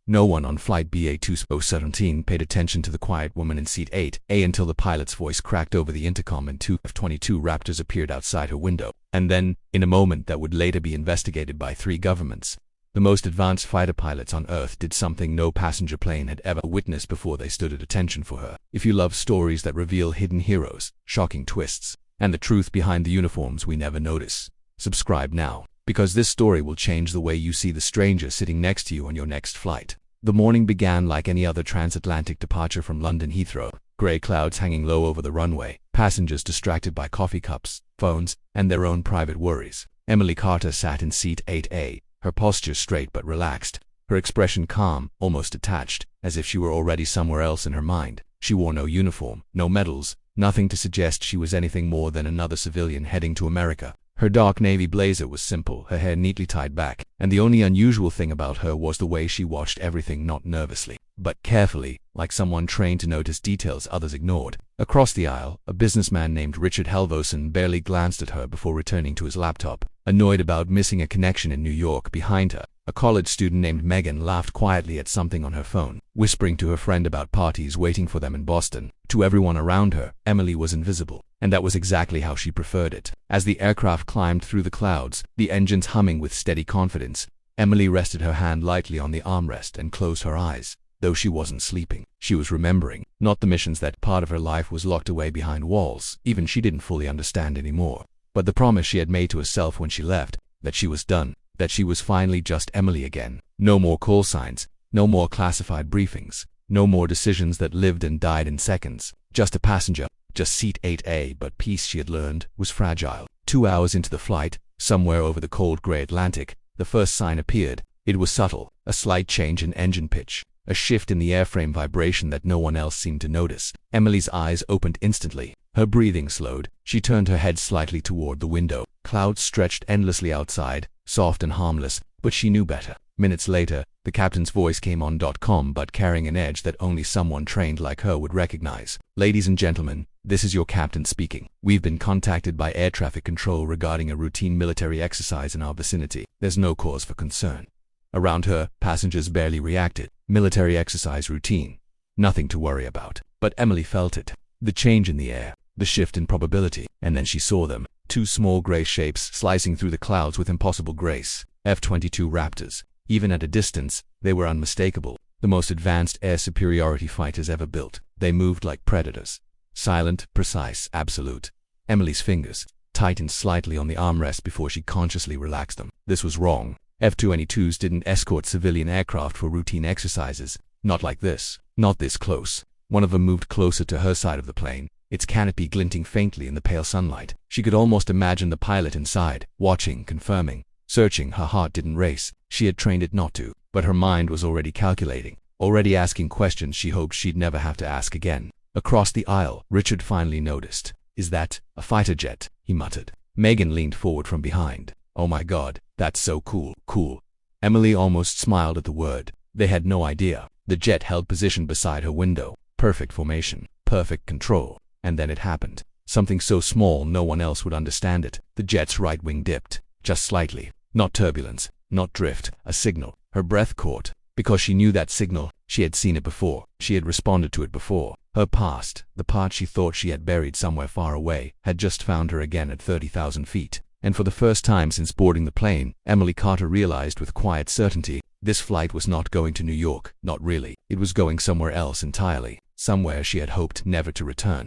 No one on flight BA-2017 paid attention to the quiet woman in seat 8A until the pilot's voice cracked over the intercom and two F-22 Raptors appeared outside her window. And then, in a moment that would later be investigated by 3 governments, the most advanced fighter pilots on Earth did something no passenger plane had ever witnessed before. They stood at attention for her. If you love stories that reveal hidden heroes, shocking twists, and the truth behind the uniforms we never notice, subscribe now, because this story will change the way you see the stranger sitting next to you on your next flight. The morning began like any other transatlantic departure from London Heathrow. Grey clouds hanging low over the runway, passengers distracted by coffee cups, phones, and their own private worries. Emily Carter sat in seat 8A, her posture straight but relaxed, her expression calm, almost detached, as if she were already somewhere else in her mind. She wore no uniform, no medals, nothing to suggest she was anything more than another civilian heading to America. Her dark navy blazer was simple, her hair neatly tied back, and the only unusual thing about her was the way she watched everything, not nervously, but carefully, like someone trained to notice details others ignored. Across the aisle, a businessman named Richard Helvoson barely glanced at her before returning to his laptop, annoyed about missing a connection in New York. Behind her, a college student named Megan laughed quietly at something on her phone, whispering to her friend about parties waiting for them in Boston. To everyone around her, Emily was invisible, and that was exactly how she preferred it. As the aircraft climbed through the clouds, the engines humming with steady confidence, Emily rested her hand lightly on the armrest and closed her eyes. Though she wasn't sleeping, she was remembering, not the missions that part of her life was locked away behind walls, even she didn't fully understand anymore, but the promise she had made to herself when she left, that she was done, that she was finally just Emily again. No more call signs, no more classified briefings, no more decisions that lived and died in seconds. Just a passenger, just seat 8A, but peace, she had learned, was fragile. 2 hours into the flight, somewhere over the cold gray Atlantic, the first sign appeared. It was subtle, a slight change in engine pitch, a shift in the airframe vibration that no one else seemed to notice. Emily's eyes opened instantly. Her breathing slowed. She turned her head slightly toward the window. Clouds stretched endlessly outside, soft and harmless, but she knew better. Minutes later, the captain's voice came on .com, but carrying an edge that only someone trained like her would recognize. Ladies and gentlemen, this is your captain speaking. We've been contacted by air traffic control regarding a routine military exercise in our vicinity. There's no cause for concern. Around her, passengers barely reacted. Military exercise routine. Nothing to worry about. But Emily felt it. The change in the air, the shift in probability, and then she saw them. 2 small gray shapes slicing through the clouds with impossible grace. F-22 Raptors. Even at a distance, they were unmistakable. The most advanced air superiority fighters ever built. They moved like predators. Silent, precise, absolute. Emily's fingers tightened slightly on the armrest before she consciously relaxed them. This was wrong. F-22s didn't escort civilian aircraft for routine exercises. Not like this. Not this close. One of them moved closer to her side of the plane, its canopy glinting faintly in the pale sunlight. She could almost imagine the pilot inside, watching, confirming, searching. Her heart didn't race. She had trained it not to, but her mind was already calculating, already asking questions she hoped she'd never have to ask again. Across the aisle, Richard finally noticed. "Is that a fighter jet?" he muttered. Megan leaned forward from behind. "Oh my God, that's so cool." Cool. Emily almost smiled at the word. They had no idea. The jet held position beside her window. Perfect formation, perfect control. And then it happened. Something so small no one else would understand it. The jet's right wing dipped, just slightly. Not turbulence, not drift, a signal. Her breath caught. Because she knew that signal, she had seen it before. She had responded to it before. Her past, the part she thought she had buried somewhere far away, had just found her again at 30,000 feet. And for the first time since boarding the plane, Emily Carter realized with quiet certainty, this flight was not going to New York. Not really. It was going somewhere else entirely. Somewhere she had hoped never to return.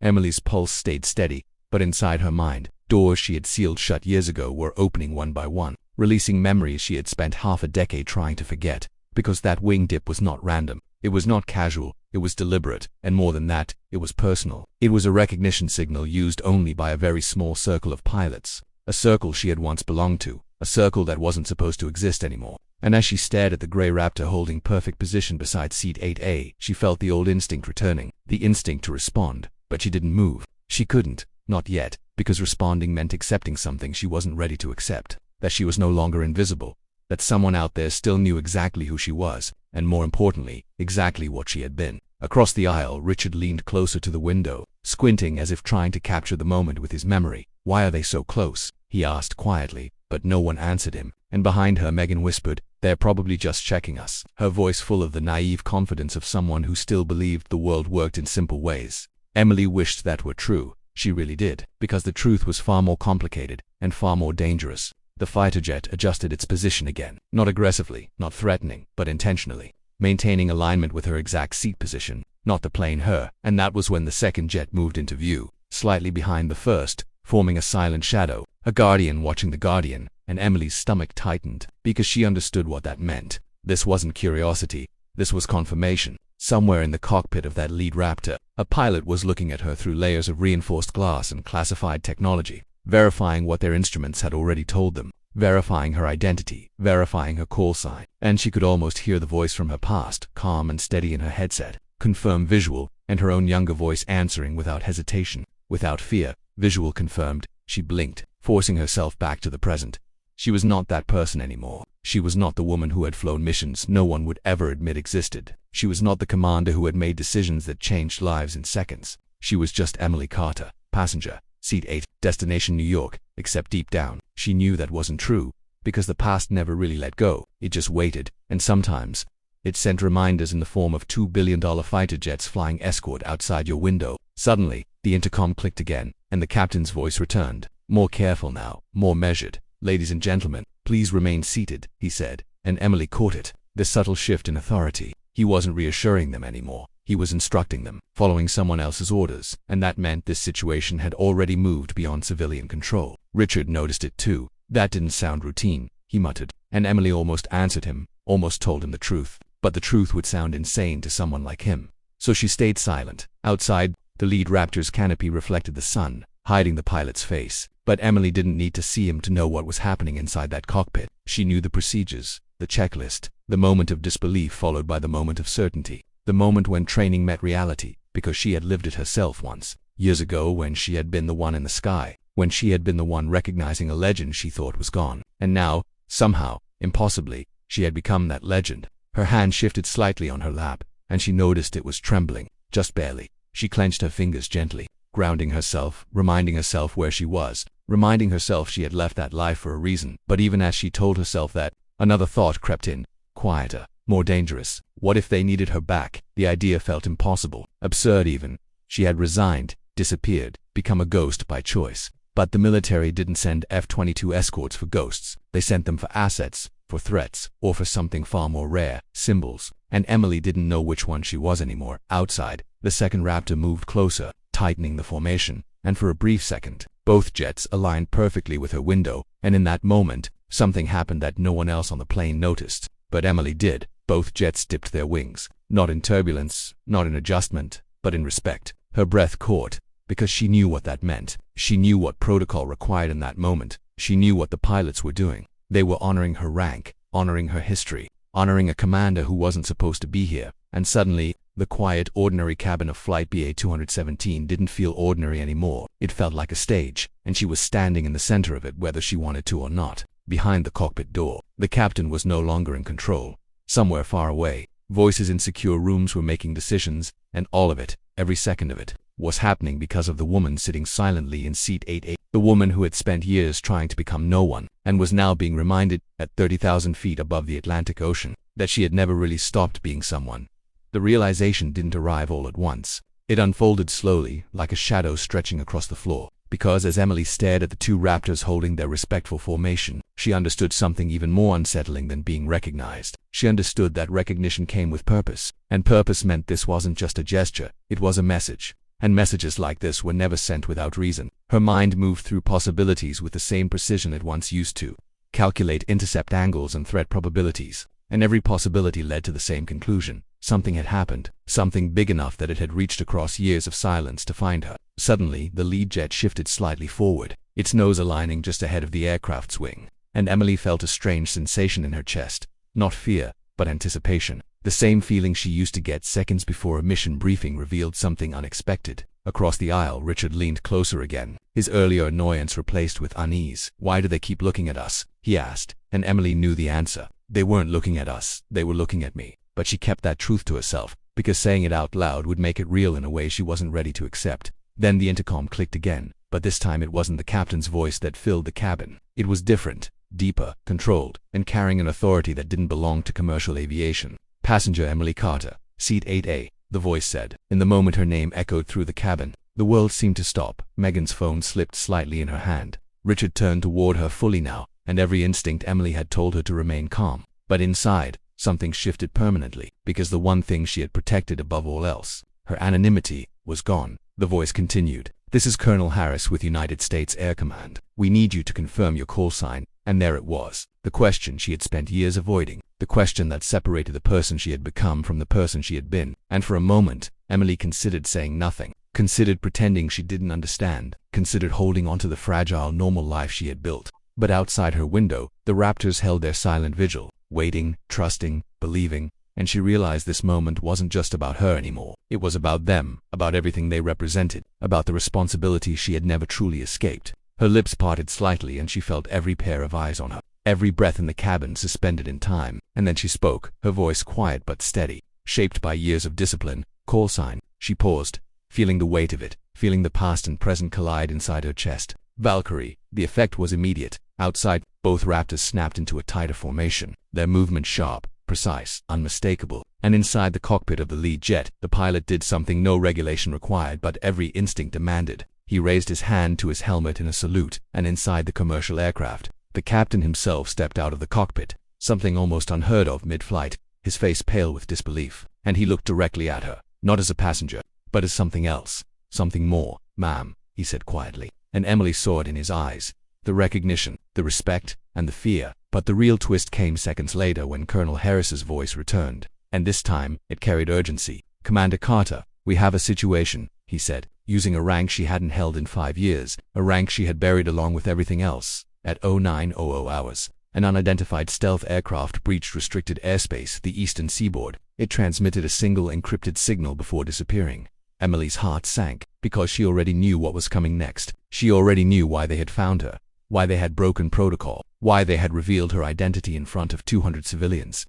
Emily's pulse stayed steady, but inside her mind, doors she had sealed shut years ago were opening one by one, releasing memories she had spent half a decade trying to forget. Because that wing dip was not random. It was not casual. It was deliberate, and more than that, it was personal. It was a recognition signal used only by a very small circle of pilots. A circle she had once belonged to. A circle that wasn't supposed to exist anymore. And as she stared at the gray Raptor holding perfect position beside seat 8A, she felt the old instinct returning. The instinct to respond. But she didn't move. She couldn't. Not yet. Because responding meant accepting something she wasn't ready to accept. That she was no longer invisible. That someone out there still knew exactly who she was, and more importantly, exactly what she had been. Across the aisle, Richard leaned closer to the window, squinting as if trying to capture the moment with his memory. "Why are they so close?" he asked quietly. but no one answered him. And behind her, Megan whispered, "They're probably just checking us," her voice full of the naive confidence of someone who still believed the world worked in simple ways. Emily wished that were true. She really did, because the truth was far more complicated and far more dangerous. The fighter jet adjusted its position again, not aggressively, not threatening, but intentionally, maintaining alignment with her exact seat position, not the plane her, and that was when the second jet moved into view, slightly behind the first, forming a silent shadow, a guardian watching the guardian, and Emily's stomach tightened, because she understood what that meant. This wasn't curiosity, this was confirmation. Somewhere in the cockpit of that lead Raptor, a pilot was looking at her through layers of reinforced glass and classified technology, verifying what their instruments had already told them, verifying her identity, verifying her call sign, and she could almost hear the voice from her past, calm and steady in her headset, confirm visual, and her own younger voice answering without hesitation, without fear. Visual confirmed. She blinked, forcing herself back to the present. She was not that person anymore. She was not the woman who had flown missions no one would ever admit existed. She was not the commander who had made decisions that changed lives in seconds. She was just Emily Carter, passenger, seat 8, destination New York, except deep down, she knew that wasn't true, because the past never really let go. It just waited, and sometimes it sent reminders in the form of $2 billion fighter jets flying escort outside your window. Suddenly, the intercom clicked again, and the captain's voice returned, more careful now, more measured. "Ladies and gentlemen, please remain seated," he said, and Emily caught it, the subtle shift in authority. He wasn't reassuring them anymore. He was instructing them, following someone else's orders, and that meant this situation had already moved beyond civilian control. Richard noticed it too. "That didn't sound routine," he muttered, and Emily almost answered him, almost told him the truth, but the truth would sound insane to someone like him. So she stayed silent. Outside, the lead Raptor's canopy reflected the sun, hiding the pilot's face, but Emily didn't need to see him to know what was happening inside that cockpit. She knew the procedures, the checklist, the moment of disbelief followed by the moment of certainty, the moment when training met reality, because she had lived it herself once, years ago, when she had been the one in the sky, when she had been the one recognizing a legend she thought was gone. And now, somehow, impossibly, she had become that legend. Her hand shifted slightly on her lap, and she noticed it was trembling, just barely. She clenched her fingers gently, grounding herself, reminding herself where she was, reminding herself she had left that life for a reason. But even as she told herself that, another thought crept in, quieter, more dangerous. What if they needed her back? The idea felt impossible, absurd even. She had resigned, disappeared, become a ghost by choice. But the military didn't send F-22 escorts for ghosts. They sent them for assets, for threats, or for something far more rare, symbols. And Emily didn't know which one she was anymore. Outside, the second Raptor moved closer, tightening the formation, and for a brief second, both jets aligned perfectly with her window, and in that moment, something happened that no one else on the plane noticed. But Emily did. Both jets dipped their wings, not in turbulence, not in adjustment, but in respect. Her breath caught, because she knew what that meant. She knew what protocol required in that moment. She knew what the pilots were doing. They were honoring her rank, honoring her history, honoring a commander who wasn't supposed to be here. And suddenly, the quiet, ordinary cabin of Flight BA-217 didn't feel ordinary anymore. It felt like a stage, and she was standing in the center of it whether she wanted to or not. Behind the cockpit door, the captain was no longer in control. Somewhere far away, voices in secure rooms were making decisions, and all of it, every second of it, was happening because of the woman sitting silently in seat 8A. The woman who had spent years trying to become no one, and was now being reminded, at 30,000 feet above the Atlantic Ocean, that she had never really stopped being someone. The realization didn't arrive all at once. It unfolded slowly, like a shadow stretching across the floor, because as Emily stared at the two Raptors holding their respectful formation, she understood something even more unsettling than being recognized. She understood that recognition came with purpose, and purpose meant this wasn't just a gesture, it was a message. And messages like this were never sent without reason. Her mind moved through possibilities with the same precision it once used to, calculate intercept angles and threat probabilities, and every possibility led to the same conclusion. Something had happened, something big enough that it had reached across years of silence to find her. Suddenly, the lead jet shifted slightly forward, its nose aligning just ahead of the aircraft's wing, and Emily felt a strange sensation in her chest. Not fear, but anticipation. The same feeling she used to get seconds before a mission briefing revealed something unexpected. Across the aisle, Richard leaned closer again, his earlier annoyance replaced with unease. "Why do they keep looking at us?" he asked, and Emily knew the answer. They weren't looking at us, they were looking at me. But she kept that truth to herself, because saying it out loud would make it real in a way she wasn't ready to accept. Then the intercom clicked again, but this time it wasn't the captain's voice that filled the cabin. It was different. deeper, controlled, and carrying an authority that didn't belong to commercial aviation. "Passenger Emily Carter, seat 8A, the voice said. In the moment her name echoed through the cabin, the world seemed to stop. Megan's phone slipped slightly in her hand. Richard turned toward her fully now, and every instinct Emily had told her to remain calm. But inside, something shifted permanently, because the one thing she had protected above all else, her anonymity, was gone. The voice continued. "This is Colonel Harris with United States Air Command. We need you to confirm your call sign." And there it was, the question she had spent years avoiding, the question that separated the person she had become from the person she had been. And for a moment, Emily considered saying nothing, considered pretending she didn't understand, considered holding onto the fragile, normal life she had built. But outside her window, the Raptors held their silent vigil, waiting, trusting, believing, and she realized this moment wasn't just about her anymore. It was about them, about everything they represented, about the responsibility she had never truly escaped. Her lips parted slightly and she felt every pair of eyes on her, every breath in the cabin suspended in time. And then she spoke, her voice quiet but steady, shaped by years of discipline. "Call sign." She paused, feeling the weight of it, feeling the past and present collide inside her chest. "Valkyrie." The effect was immediate. Outside, both Raptors snapped into a tighter formation, their movement sharp, precise, unmistakable. And inside the cockpit of the lead jet, the pilot did something no regulation required but every instinct demanded. He raised his hand to his helmet in a salute, and inside the commercial aircraft, the captain himself stepped out of the cockpit, something almost unheard of mid-flight, his face pale with disbelief. And he looked directly at her, not as a passenger, but as something else, something more. "Ma'am," he said quietly, and Emily saw it in his eyes, the recognition, the respect, and the fear. But the real twist came seconds later when Colonel Harris's voice returned, and this time, it carried urgency. "Commander Carter, we have a situation," he said, using a rank she hadn't held in 5 years, a rank she had buried along with everything else. At 0900 hours, an unidentified stealth aircraft breached restricted airspace, the eastern seaboard. It transmitted a single encrypted signal before disappearing. Emily's heart sank, because she already knew what was coming next. She already knew why they had found her, why they had broken protocol, why they had revealed her identity in front of 200 civilians.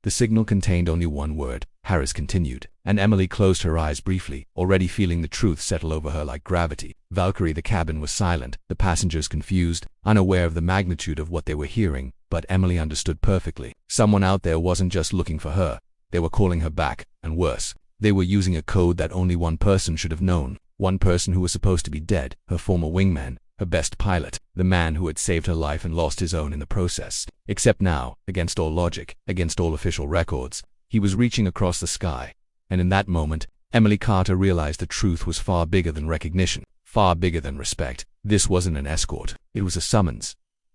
The signal contained only one word, Harris continued, and Emily closed her eyes briefly, already feeling the truth settle over her like gravity. Valkyrie. The cabin was silent, the passengers confused, unaware of the magnitude of what they were hearing, but Emily understood perfectly. Someone out there wasn't just looking for her, they were calling her back, and worse, they were using a code that only one person should have known, one person who was supposed to be dead, her former wingman, her best pilot, the man who had saved her life and lost his own in the process. Except now, against all logic, against all official records, he was reaching across the sky. And in that moment, Emily Carter realized the truth was far bigger than recognition, far bigger than respect. This wasn't an escort, it was a summons.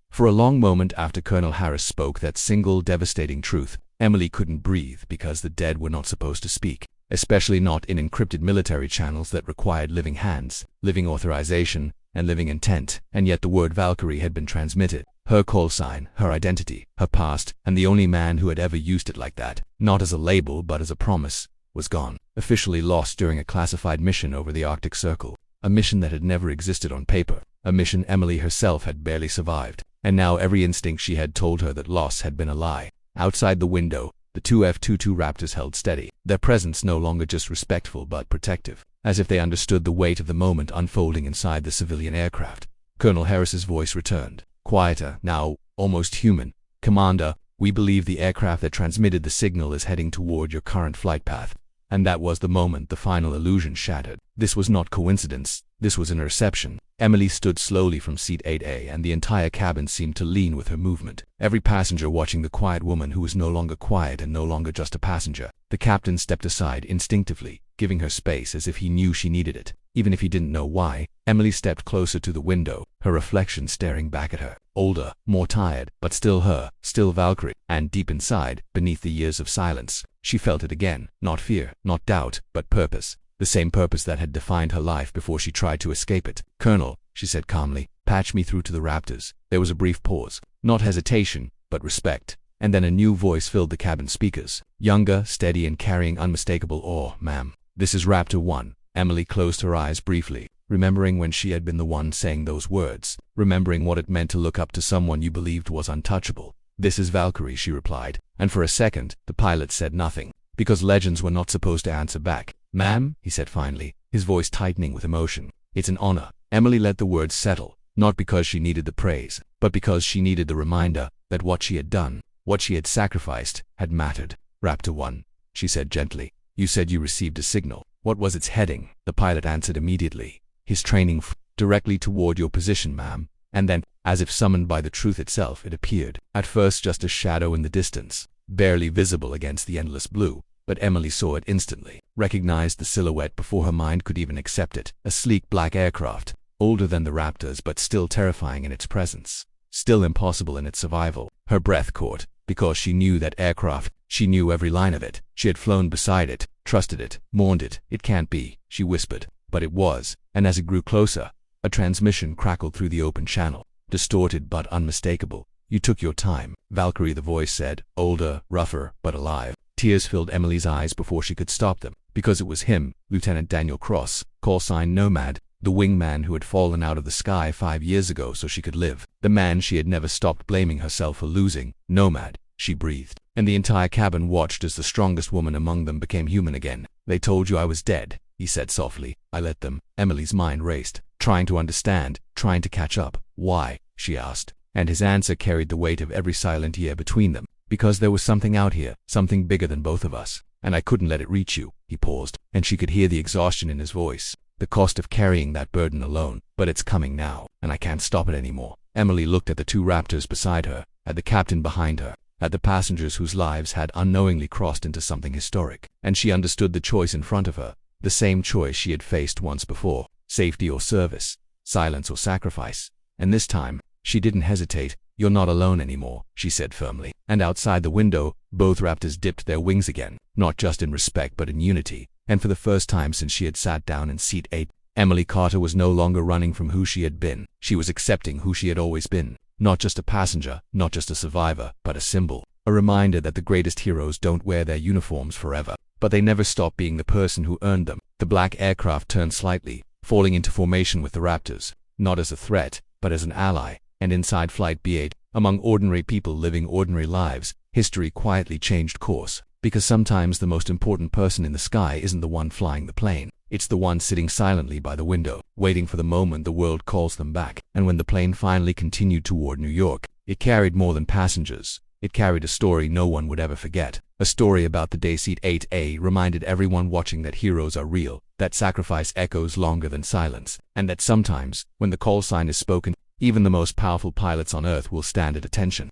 For a long moment after Colonel Harris spoke that single devastating truth, Emily couldn't breathe because the dead were not supposed to speak, especially not in encrypted military channels that required living hands, living authorization, and living intent. And yet the word Valkyrie had been transmitted. Her call sign, her identity, her past, and the only man who had ever used it like that, not as a label but as a promise, was gone, officially lost during a classified mission over the Arctic Circle, a mission that had never existed on paper, a mission Emily herself had barely survived. And now every instinct she had told her that loss had been a lie. Outside the window, the two F-22 Raptors held steady, their presence no longer just respectful but protective, as if they understood the weight of the moment unfolding inside the civilian aircraft. Colonel Harris's voice returned, quieter, now almost human. "Commander, we believe the aircraft that transmitted the signal is heading toward your current flight path." And that was the moment the final illusion shattered. This was not coincidence, this was interception. Emily stood slowly from seat 8A and the entire cabin seemed to lean with her movement. Every passenger watching the quiet woman who was no longer quiet and no longer just a passenger. The captain stepped aside instinctively, giving her space as if he knew she needed it. Even if he didn't know why, Emily stepped closer to the window, her reflection staring back at her. Older, more tired, but still her, still Valkyrie. And deep inside, beneath the years of silence, she felt it again. Not fear, not doubt, but purpose. The same purpose that had defined her life before she tried to escape it. "Colonel," she said calmly, "patch me through to the Raptors." There was a brief pause. Not hesitation, but respect. And then a new voice filled the cabin speakers. Younger, steady, and carrying unmistakable awe. "Ma'am, this is Raptor 1. Emily closed her eyes briefly, remembering when she had been the one saying those words, remembering what it meant to look up to someone you believed was untouchable. "This is Valkyrie," she replied, and for a second, the pilot said nothing, because legends were not supposed to answer back. "Ma'am," he said finally, his voice tightening with emotion, "it's an honor. Emily let the words settle, not because she needed the praise, but because she needed the reminder that what she had done, what she had sacrificed, had mattered. Raptor 1, she said gently. You said you received a signal. What was its heading? The pilot answered immediately. His training directly toward your position, ma'am. And then, as if summoned by the truth itself, it appeared. At first just a shadow in the distance, barely visible against the endless blue, but Emily saw it instantly, recognized the silhouette before her mind could even accept it. A sleek black aircraft, older than the Raptors but still terrifying in its presence, still impossible in its survival. Her breath caught, because she knew that aircraft. She knew every line of it. She had flown beside it, trusted it, mourned it. It can't be, she whispered. But it was, and as it grew closer, a transmission crackled through the open channel, distorted but unmistakable. You took your time, Valkyrie, the voice said, older, rougher, but alive. Tears filled Emily's eyes before she could stop them, because it was him, Lieutenant Daniel Cross, call sign Nomad, the wingman who had fallen out of the sky 5 years ago so she could live. The man she had never stopped blaming herself for losing. Nomad, she breathed. And the entire cabin watched as the strongest woman among them became human again. They told you I was dead, he said softly. I let them. Emily's mind raced, trying to understand, trying to catch up. Why? She asked. And his answer carried the weight of every silent year between them. Because there was something out here, something bigger than both of us. And I couldn't let it reach you. He paused, and she could hear the exhaustion in his voice. The cost of carrying that burden alone. But it's coming now, and I can't stop it anymore. Emily looked at the 2 Raptors beside her, at the captain behind her, at the passengers whose lives had unknowingly crossed into something historic. And she understood the choice in front of her, the same choice she had faced once before. Safety or service, silence or sacrifice. And this time, she didn't hesitate. You're not alone anymore, she said firmly. And outside the window, both Raptors dipped their wings again, not just in respect but in unity. And for the first time since she had sat down in seat 8, Emily Carter was no longer running from who she had been. She was accepting who she had always been. Not just a passenger, not just a survivor, but a symbol. A reminder that the greatest heroes don't wear their uniforms forever, but they never stop being the person who earned them. The black aircraft turned slightly, falling into formation with the Raptors, not as a threat, but as an ally. And inside Flight B8, among ordinary people living ordinary lives, history quietly changed course. Because sometimes the most important person in the sky isn't the one flying the plane. It's the one sitting silently by the window, waiting for the moment the world calls them back. And when the plane finally continued toward New York, it carried more than passengers. It carried a story no one would ever forget. A story about the day seat 8A reminded everyone watching that heroes are real, that sacrifice echoes longer than silence, and that sometimes, when the call sign is spoken, even the most powerful pilots on Earth will stand at attention.